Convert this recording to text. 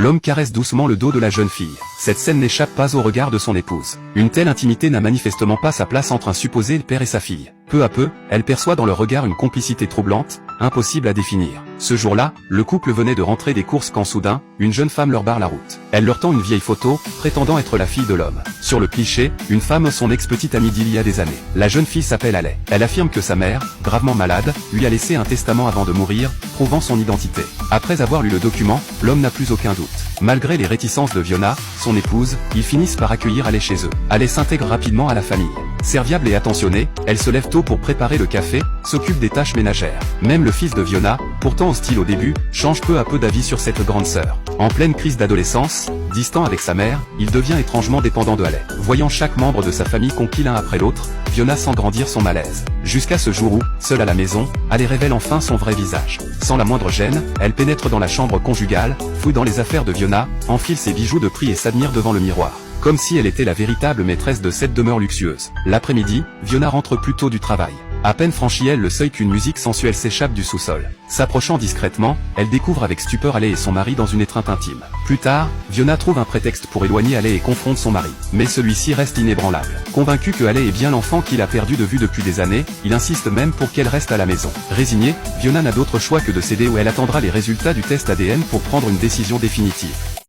L'homme caresse doucement le dos de la jeune fille. Cette scène n'échappe pas au regard de son épouse. Une telle intimité n'a manifestement pas sa place entre un supposé père et sa fille. Peu à peu, elle perçoit dans leur regard une complicité troublante, impossible à définir. Ce jour-là, le couple venait de rentrer des courses quand soudain, une jeune femme leur barre la route. Elle leur tend une vieille photo, prétendant être la fille de l'homme. Sur le cliché, une femme son ex-petite amie d'il y a des années. La jeune fille s'appelle Alay. Elle affirme que sa mère, gravement malade, lui a laissé un testament avant de mourir, prouvant son identité. Après avoir lu le document, l'homme n'a plus aucun doute. Malgré les réticences de Fiona, son épouse, ils finissent par accueillir Alay chez eux. Alay s'intègre rapidement à la famille. Serviable et attentionnée, elle se lève tôt pour préparer le café, s'occupe des tâches ménagères. Même le fils de Fiona, pourtant hostile au début, change peu à peu d'avis sur cette grande sœur. En pleine crise d'adolescence, distant avec sa mère, il devient étrangement dépendant de Alay. Voyant chaque membre de sa famille conquis l'un après l'autre, Fiona sent grandir son malaise. Jusqu'à ce jour où, seule à la maison, Alay révèle enfin son vrai visage. Sans la moindre gêne, elle pénètre dans la chambre conjugale, fouille dans les affaires de Fiona, enfile ses bijoux de prix et s'admire devant le miroir. Comme si elle était la véritable maîtresse de cette demeure luxueuse. L'après-midi, Fiona rentre plus tôt du travail. À peine franchit elle le seuil qu'une musique sensuelle s'échappe du sous-sol. S'approchant discrètement, elle découvre avec stupeur Alay et son mari dans une étreinte intime. Plus tard, Fiona trouve un prétexte pour éloigner Alay et confronte son mari. Mais celui-ci reste inébranlable. Convaincu que Alay est bien l'enfant qu'il a perdu de vue depuis des années, il insiste même pour qu'elle reste à la maison. Résignée, Fiona n'a d'autre choix que de céder ou elle attendra les résultats du test ADN pour prendre une décision définitive.